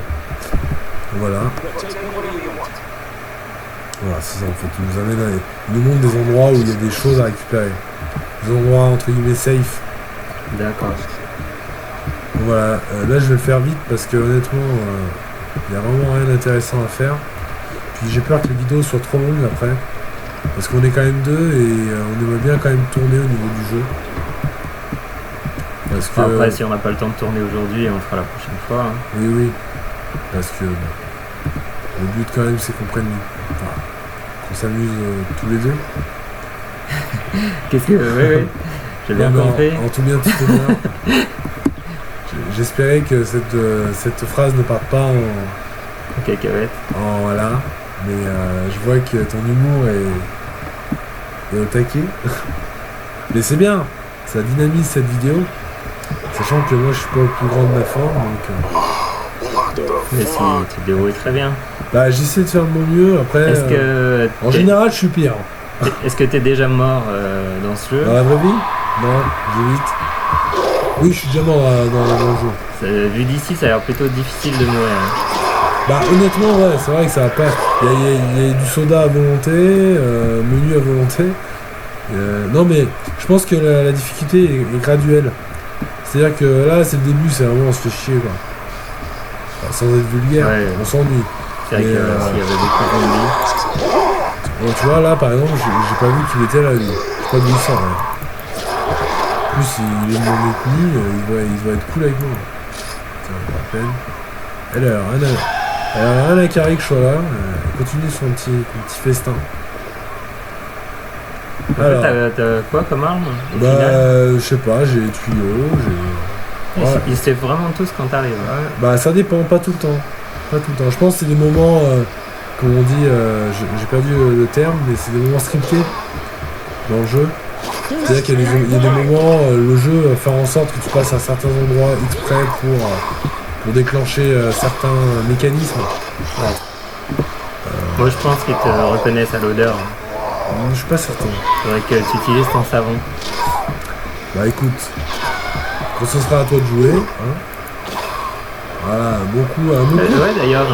A: Voilà. Voilà, c'est ça en fait. Il nous amène il nous montre des endroits où il y a des choses à récupérer. Des endroits entre guillemets safe.
B: D'accord.
A: Donc voilà. Là, je vais le faire vite parce que honnêtement, il n'y a vraiment rien d'intéressant à faire. Puis j'ai peur que les vidéos soient trop longues après. Parce qu'on est quand même deux et on aimerait bien quand même tourner au niveau du jeu. Parce que...
B: Après, si on n'a pas le temps de tourner aujourd'hui, on fera la prochaine fois. Hein.
A: Oui. Parce que le but quand même c'est qu'on prenne... Enfin, qu'on s'amuse tous les deux.
B: Qu'est-ce que... Oui. J'ai bien compris.
A: En tout bien, tout honneur. J'espérais que cette phrase ne parte pas en
B: cacahuète.
A: Voilà. Mais je vois que ton humour est au taquet. Mais c'est bien, ça dynamise cette vidéo. Sachant que moi je suis pas au plus grand de ma forme, donc
B: Mais si tu te débrouilles très bien.
A: bah j'essaie de faire de mon mieux. Après,
B: Est-ce que
A: en général je suis pire.
B: est-ce que t'es déjà mort dans ce jeu?
A: Dans la vraie vie? Non, j'évite. Oui, je suis déjà mort dans le jeu.
B: Vu d'ici, ça a l'air plutôt difficile de mourir.
A: Bah honnêtement ouais, c'est vrai que ça va pas. Il y a du soda à volonté, menu à volonté. Non mais je pense que la difficulté est graduelle. C'est-à-dire que là c'est le début, c'est vraiment on se fait chier quoi. Enfin, sans être vulgaire,
B: Ouais.
A: on s'ennuie.
B: C'est vrai que
A: Mais,
B: s'il y avait beaucoup de zombies.
A: Bon, tu vois là par exemple j'ai pas vu qu'il était là lui. Je sais pas d'où il sort. Ouais. En plus il est de mon ethnie, il va être cool avec moi. Ça me rappelle. Elle a rien à carrer que je sois là. Elle continue son petit festin.
B: En fait, t'as quoi comme arme au
A: Bah,
B: final
A: je sais pas, j'ai des tuyaux, Ouais.
B: Ils se lèvent vraiment tous quand t'arrives.
A: Ouais, bah, ça dépend, pas tout le temps. Pas tout le temps. Je pense que c'est des moments, comme on dit, j'ai perdu le terme, mais c'est des moments scriptés dans le jeu. C'est-à-dire qu'il y a des moments, le jeu va faire en sorte que tu passes à certains endroits exprès pour déclencher certains mécanismes.
B: Ouais. Moi, je pense qu'ils te reconnaissent à l'odeur.
A: Je suis pas certain.
B: Faudrait que tu utilises ton savon.
A: Bah écoute, quand ce sera à toi de jouer, hein. Voilà, beaucoup, un bon coup.
B: Ouais, d'ailleurs,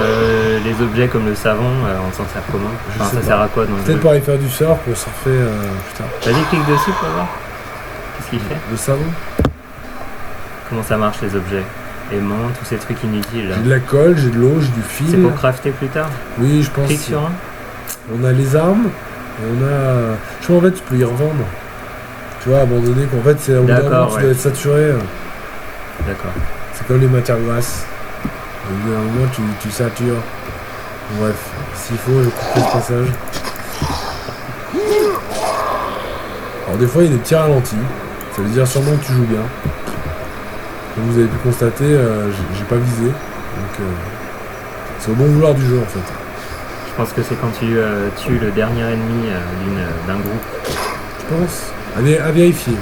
B: les objets comme le savon, on s'en sert comment?
A: Je
B: Enfin,
A: sais
B: ça
A: pas.
B: sert à quoi dans le
A: Peut-être
B: jeu?
A: pour aller faire du surf, pour surfer, putain.
B: Vas-y, clique dessus pour voir. Qu'est-ce qu'il fait?
A: Le savon.
B: Comment ça marche les objets? Aimants, tous ces trucs inutiles. Là.
A: J'ai de la colle, j'ai de l'eau, j'ai du fil.
B: C'est pour crafter plus tard?
A: Oui, je pense.
B: Clique sur un.
A: On a les armes, on a. Je crois en fait tu peux y revendre. Tu vois, abandonner qu'en fait c'est au bout d'un moment
B: D'accord,
A: tu dois être saturé.
B: D'accord.
A: C'est comme les matières grasses. Au bout d'un moment tu satures. Bref, s'il faut, je couperai ce passage. Alors des fois il y a des petits ralentis. Ça veut dire sûrement que tu joues bien. Comme vous avez pu constater, j'ai pas visé. Donc c'est au bon vouloir du jeu en fait.
B: Je pense que c'est quand tu tues le dernier ennemi d'un groupe.
A: Je pense. À vérifier.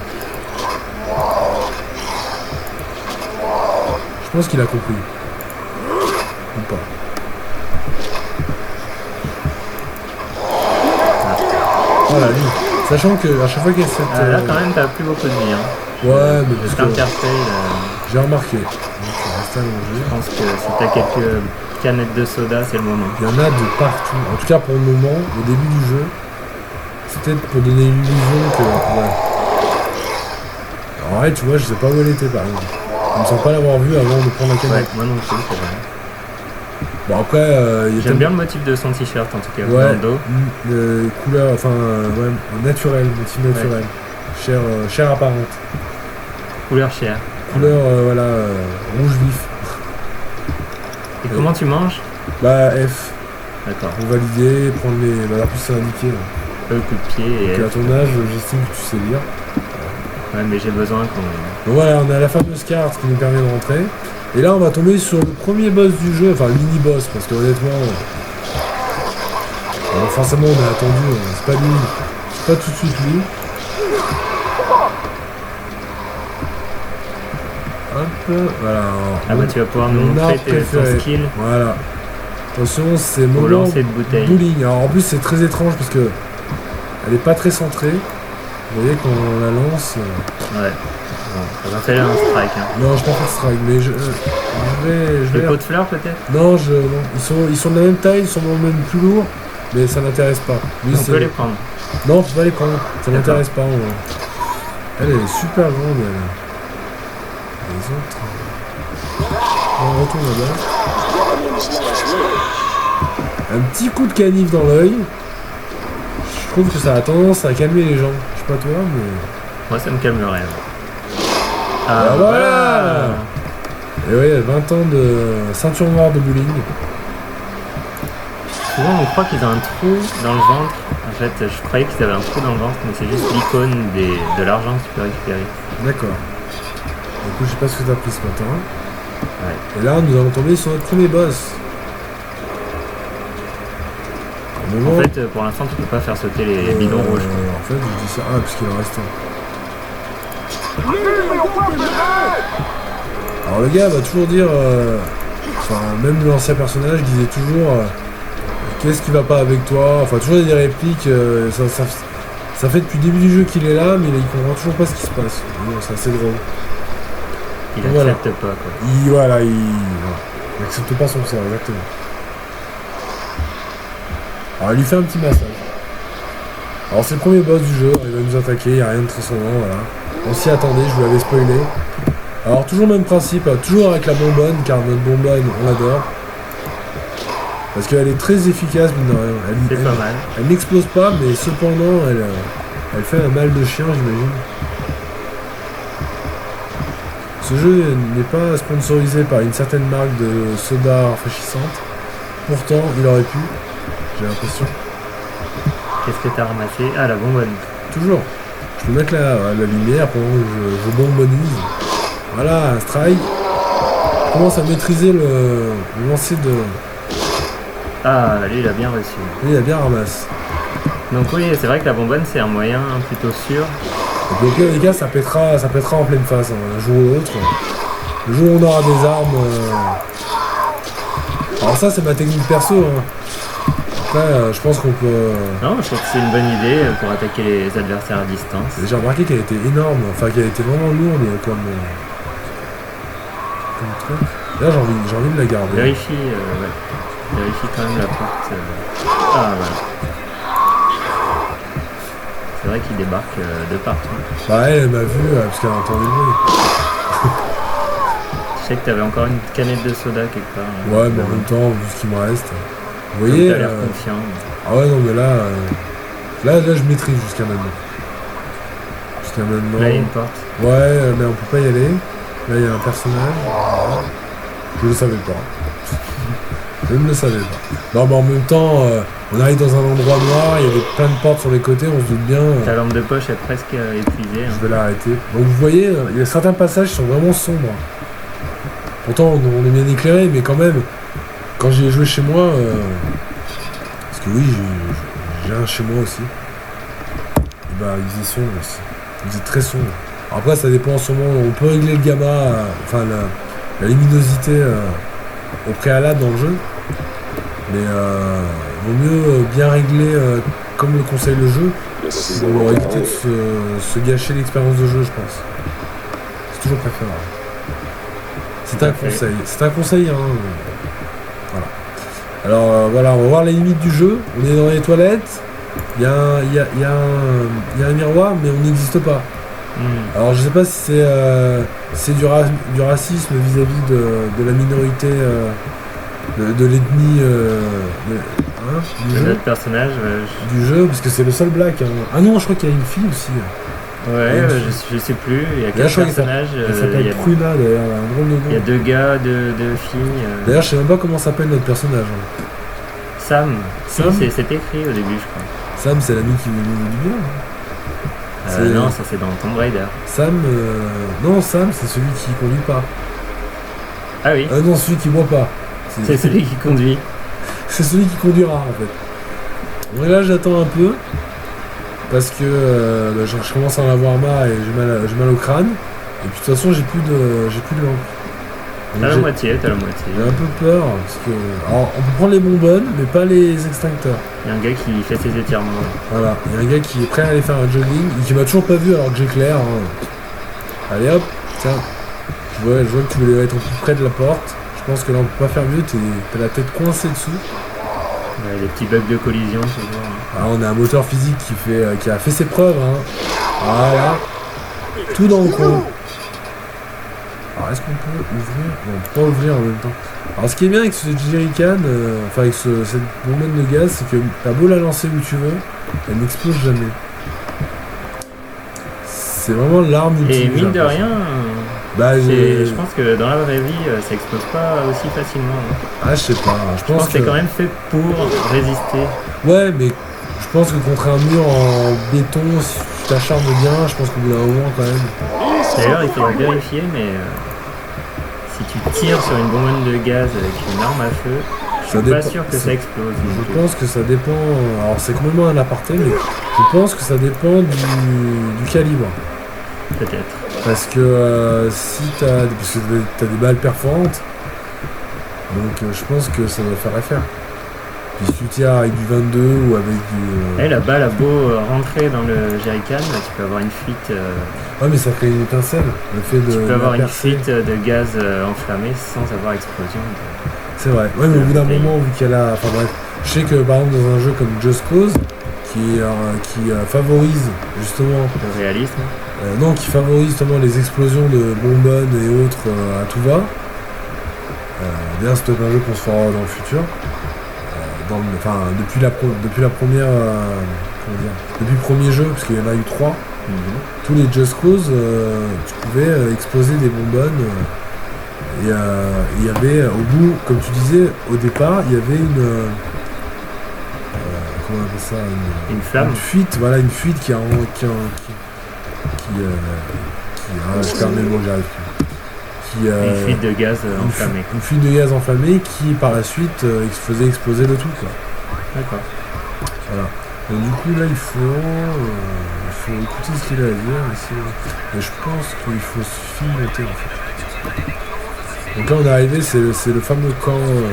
A: Je pense qu'il a compris. Ou pas. Voilà, lui. Sachant que à chaque fois qu'il y a cette.
B: Là, quand même, t'as plus beaucoup de vie. Hein.
A: Ouais, mais
B: Je
A: parce que
B: t'interpelle.
A: j'ai remarqué. Donc, je reste
B: Je
A: allongé.
B: pense que si t'as quelques canettes de soda, c'est le moment.
A: Il y en a de partout. En tout cas, pour le moment, au début du jeu, c'est peut-être pour donner l'illusion que. Ouais. Alors, ouais, tu vois, je sais pas où elle était par exemple. Je me sens pas l'avoir vue avant de prendre la
B: Ouais,
A: canette.
B: moi non plus, c'est vrai.
A: Bon, après, il y a
B: J'aime bien le motif de son t-shirt en tout cas, dans
A: Ouais,
B: le dos.
A: couleur, enfin, ouais, naturel, motif naturel. Chair apparente.
B: Couleur chère.
A: Couleur, voilà, rouge vif.
B: Et comment tu manges?
A: Bah, F.
B: D'accord.
A: Pour valider, prendre les. Bah, en plus, c'est indiqué. Là.
B: Le coup de pied et
A: Donc, à ton âge, j'estime que tu sais lire.
B: Ouais, mais j'ai besoin qu'on...
A: Donc voilà, on a la fameuse carte qui nous permet de rentrer. Et là, on va tomber sur le premier boss du jeu, enfin, le mini-boss, parce que honnêtement. Forcément, on a attendu, c'est pas lui. C'est pas tout de suite lui. Hop, voilà.
B: Ah bah tu vas pouvoir nous montrer ton skill.
A: Voilà. Attention, c'est
B: Au
A: moment
B: lancer de bouteille.
A: bowling. Alors en plus, c'est très étrange parce que elle est pas très centrée. Vous voyez quand on la lance.
B: Ouais. Bon, ça va faire un strike. Hein.
A: Non, je pense pas de strike, mais je vais.
B: Les pots de fleurs peut-être?
A: Non, non, ils sont de la même taille, ils sont même plus lourds, mais ça m'intéresse pas. Lui,
B: on peut les prendre.
A: Non, on peut pas les prendre. Ça m'intéresse pas. Elle est super grande. Elle. Les autres. On retourne là-bas. Un petit coup de canif dans l'œil. Je trouve que ça a tendance à calmer les gens. Je sais pas toi, mais.
B: Moi ça me calmerait.
A: Ah voilà. Et ouais, 20 ans de ceinture noire de bowling.
B: Souvent on croit qu'ils ont un trou dans le ventre. En fait, je croyais qu'ils avaient un trou dans le ventre, mais c'est juste l'icône de l'argent que tu peux récupérer.
A: D'accord. Du coup, je sais pas ce que t'as pris ce matin.
B: Ouais.
A: Et là, nous allons tomber sur notre premier boss.
B: En fait, pour l'instant, tu peux pas faire sauter les bidons rouges.
A: En fait, je dis ça. Ah, parce qu'il en reste un. Alors le gars va toujours dire, enfin même l'ancien personnage disait toujours qu'est-ce qui va pas avec toi, enfin toujours des répliques, ça fait depuis le début du jeu qu'il est là, mais il comprend toujours pas ce qui se passe. Bon, c'est assez drôle.
B: Il
A: Voilà.
B: accepte pas, quoi.
A: Il accepte pas son sort, exactement. Alors il lui fait un petit massage. Alors c'est le premier boss du jeu, il va nous attaquer, il n'y a rien de transcendant, voilà. On s'y attendait, je vous l'avais spoilé. Alors toujours le même principe, toujours avec la bonbonne, car notre bonbonne, on l'adore. Parce qu'elle est très efficace, mine de rien.
B: C'est pas mal.
A: Elle n'explose pas, mais cependant, elle fait un mal de chien, j'imagine. Ce jeu n'est pas sponsorisé par une certaine marque de soda rafraîchissante. Pourtant, il aurait pu, j'ai l'impression.
B: Qu'est-ce que t'as ramassé? Ah, la bonbonne.
A: Toujours. Je peux mettre la lumière pendant que je bonbonnise. Voilà, un strike. Je commence à maîtriser le lancer de...
B: Ah, lui, il a bien reçu.
A: Oui, il a bien ramasse.
B: Donc oui, c'est vrai que la bonbonne, c'est un moyen plutôt sûr.
A: Et puis au pire des cas, ça pètera en pleine face, hein, un jour ou l'autre. Le jour où on aura des armes... Alors ça, c'est ma technique perso. Hein. Après, je pense qu'on peut...
B: Non, je trouve que c'est une bonne idée pour attaquer les adversaires à distance.
A: J'ai remarqué qu'elle était énorme, enfin qu'elle était vraiment lourde comme truc. Là, j'ai envie de la garder.
B: Vérifie, vérifie quand même la porte. Ah, voilà. C'est vrai qu'il débarque de partout.
A: Bah elle m'a vu parce qu'elle a entendu le bruit.
B: Je sais que t'avais encore une canette de soda quelque part.
A: Ouais, mais en même temps, vu ce qu'il me reste. Vous voyez
B: T'as l'air confiant.
A: Ah ouais, non, mais là, je maîtrise jusqu'à maintenant.
B: Là, il y a une porte.
A: Ouais, mais on peut pas y aller. Là, il y a un personnage. Je le savais pas. Je ne le savais pas. Non, mais en même temps, on arrive dans un endroit noir, il y a plein de portes sur les côtés, on se doute bien.
B: Ta lampe de poche est presque épuisée.
A: Je vais l'arrêter. Donc vous voyez, il y a certains passages qui sont vraiment sombres. Pourtant, on est bien éclairé, mais quand même, quand j'y ai joué chez moi, parce que oui, j'ai un chez moi aussi, et bah il faisait sombre aussi. Il faisait très sombre. Après, ça dépend en ce moment, on peut régler le gamma, enfin la luminosité au préalable dans le jeu, mais vaut mieux bien régler comme le conseille le jeu, pour éviter de se gâcher l'expérience de jeu, je pense. C'est toujours préférable. C'est un conseil, hein. Voilà. Alors voilà, on va voir les limites du jeu. On est dans les toilettes, il y a un miroir, mais on n'existe pas. Alors je sais pas si c'est du racisme vis-à-vis de la minorité de l'ethnie du jeu.
B: Notre personnage,
A: du jeu, parce que c'est le seul black. Hein. Ah non, je crois qu'il y a une fille aussi.
B: Ouais, je sais plus. Il y a quatre personnages.
A: Elle s'appelle Pruna d'ailleurs, un drôle de nom.
B: Il y a deux gars, deux filles.
A: D'ailleurs, je sais même pas comment s'appelle notre personnage. Hein.
B: Sam.
A: Sam,
B: c'est écrit au début, je crois.
A: Sam, c'est l'ami qui nous dit bien. Hein.
B: Non, ça c'est dans Tomb Raider.
A: Sam, non, Sam, c'est celui qui conduit pas.
B: Ah oui.
A: Non, celui qui boit pas.
B: C'est celui qui conduit.
A: C'est celui qui conduira en fait. Donc là, j'attends un peu. Parce que je commence à en avoir marre et j'ai mal au crâne. Et puis de toute façon, j'ai plus de lampe.
B: T'as la moitié.
A: J'ai un peu peur. Parce que, alors, on peut prendre les bonbonnes, mais pas les extincteurs.
B: Il y a un gars qui fait ses étirements.
A: Voilà, il y a un gars qui est prêt à aller faire un jogging et qui m'a toujours pas vu alors que j'éclaire. Hein. Allez hop, tiens. Je vois que tu voulais être plus près de la porte. Je pense que là on peut pas faire mieux, t'as la tête coincée dessous.
B: Ouais, les petits bugs de collision, toujours.
A: Ah, on a un moteur physique qui a fait ses preuves. Hein. Voilà. Tout dans le coin. Alors est-ce qu'on peut ouvrir? Non, on peut pas ouvrir en même temps. Alors ce qui est bien avec ce jerrycan, enfin avec cette bonbonne de gaz, c'est que t'as beau la lancer où tu veux, elle n'explose jamais. C'est vraiment l'arme ultime.
B: Et mine de rien,
A: je
B: pense que dans la vraie vie, ça explose pas aussi facilement. Hein.
A: Ah, je sais pas. Je pense
B: que c'est quand même fait pour résister.
A: Ouais, mais je pense que contre un mur en béton, si tu t'acharnes bien, je pense qu'au bout d'un moment quand même.
B: D'ailleurs, il faudrait vérifier, mais si tu tires sur une bonbonne de gaz avec une arme à feu, je suis pas sûr que ça explose.
A: Je pense que ça dépend. Alors, c'est complètement un aparté, mais je pense que ça dépend du calibre.
B: Peut-être.
A: Parce que si parce que t'as des balles perforantes, donc je pense que ça doit faire affaire. Puis si tu tires avec du 22 ou avec du...
B: La balle a beau rentrer dans le jerrycan, tu peux avoir une fuite.
A: Ouais, mais ça crée une étincelle. Le fait de
B: Tu peux avoir une
A: percer.
B: fuite de gaz enflammé sans avoir explosion.
A: C'est vrai. Ouais, mais au bout d'un moment, vu qu'elle a... Enfin bref, je sais que par exemple dans un jeu comme Just Cause, qui favorise justement...
B: Le réalisme.
A: Non, qui favorise justement les explosions de bonbonnes et autres à tout va. D'ailleurs, c'est peut-être un jeu qu'on se fera dans le futur. Depuis la première... comment dire, depuis le premier jeu, parce qu'il y en a eu 3, tous les Just Cause, tu pouvais exploser des bonbonnes. Et il y avait, au bout, comme tu disais, au départ, il y avait une... comment on appelle ça,
B: une flamme.
A: Une fuite, voilà, une fuite qui je perds mes mots, j'arrive plus.
B: Une fuite de gaz enflammé.
A: Une fuite de gaz enflammé qui, par la suite, faisait exploser le tout, quoi.
B: D'accord.
A: Voilà. Donc, du coup, là, il faut écouter ce qu'il a à dire. Et je pense qu'il faut filmoter, en fait. Donc là, on est arrivé, c'est le fameux camp où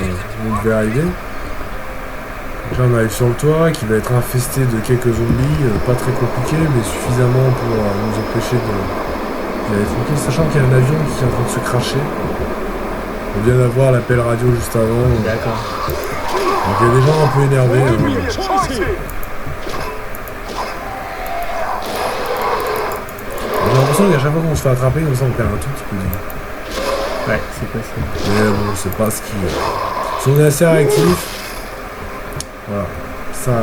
A: on devait arriver. Donc là, on arrive sur le toit, qui va être infesté de quelques zombies, pas très compliqué, mais suffisamment pour nous empêcher d'y aller tranquille, sachant qu'il y a un avion qui est en train de se cracher. On vient d'avoir l'appel radio juste avant.
B: D'accord.
A: Donc il y a des gens un peu énervés. J'ai l'impression qu'à chaque fois qu'on se fait attraper, comme ça on perd un tout petit peu de vie.
B: Ouais, c'est possible.
A: Mais bon, c'est pas ce qui... Si on est assez réactif, voilà,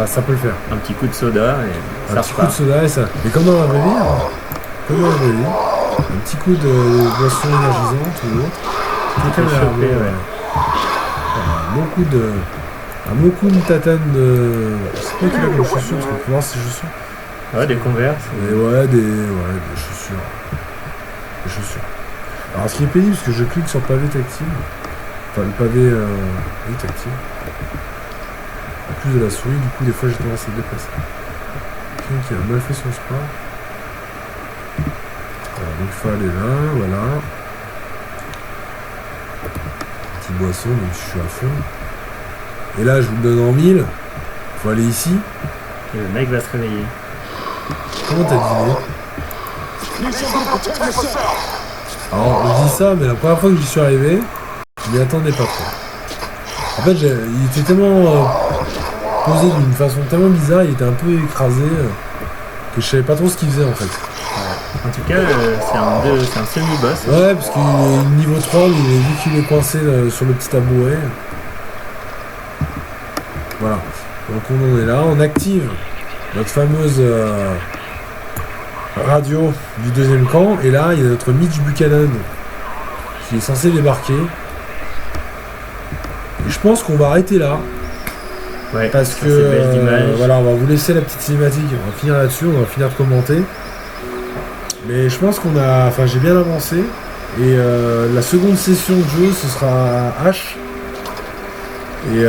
A: ça peut le faire.
B: Un petit coup de soda et
A: Un
B: ça
A: petit coup de
B: repart.
A: soda et ça... Mais comme dans la vraie vie, comme dans la vraie vie, un petit coup de boisson énergisante ou autre.
B: peut choper, ouais.
A: Beaucoup de tatane de... C'est pas qu'il a comme chaussures, parce qu'on peut voir ses chaussures.
B: Ouais, des Converse.
A: Mais ouais, des chaussures. Des chaussures. Alors ce qui est pénible, parce que je clique sur pavé tactile. Enfin le pavé tactile. En plus de la souris, du coup des fois j'ai tendance à le déplacer. Quelqu'un qui a mal fait son sport. Alors, donc il faut aller là, voilà. Petite boisson, donc je suis à fond. Et là je vous le donne en 1000. Il faut aller ici.
B: Et le mec va se réveiller.
A: Comment t'as dîné? Alors je dis ça, mais la première fois que j'y suis arrivé, je m'y attendais pas trop. En fait, il était tellement posé d'une façon tellement bizarre, il était un peu écrasé, que je savais pas trop ce qu'il faisait en fait.
B: En tout cas, c'est un semi-boss.
A: Ouais, parce qu'il est niveau 3, mais vu qu'il est coincé sur le petit tabouret. Voilà. Donc on en est là, on active notre fameuse radio du deuxième camp, et là il y a notre Mitch Buchanan qui est censé débarquer. Et je pense qu'on va arrêter là.
B: Ouais,
A: Parce
B: ça,
A: que
B: c'est belle d'image.
A: voilà, on va vous laisser la petite cinématique, on va finir là-dessus, on va finir de commenter. Mais je pense qu'on a. Enfin j'ai bien avancé. Et la seconde session de jeu ce sera H. Et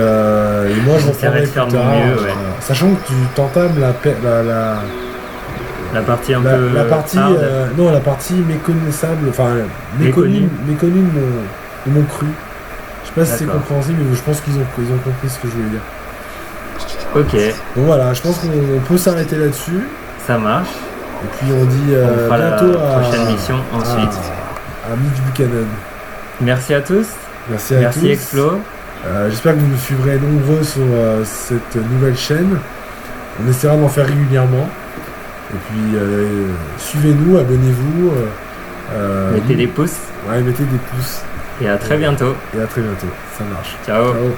A: moi je
B: J'essaierai de faire de mon mieux, ouais.
A: Sachant que tu t'entames
B: La partie un peu.
A: la partie
B: hard.
A: non, la partie méconnaissable, enfin méconnue de mon cru. Je sais pas si c'est
B: D'accord.
A: compréhensible, mais je pense qu'ils ont compris ce que je voulais dire.
B: Ok,
A: Donc voilà, je pense qu'on peut s'arrêter là-dessus.
B: ça marche.
A: Et puis on dit
B: On fera la
A: bientôt
B: prochaine mission ensuite.
A: à Mitch Buchanan.
B: Merci à tous.
A: Merci à tous.
B: Merci Explo.
A: J'espère que vous nous suivrez nombreux sur cette nouvelle chaîne. On essaiera d'en faire régulièrement. Et puis suivez-nous, abonnez-vous.
B: Mettez des pouces
A: Ouais, mettez des pouces.
B: et à très bientôt.
A: Et à très bientôt. Ça marche.
B: Ciao.
A: Ciao.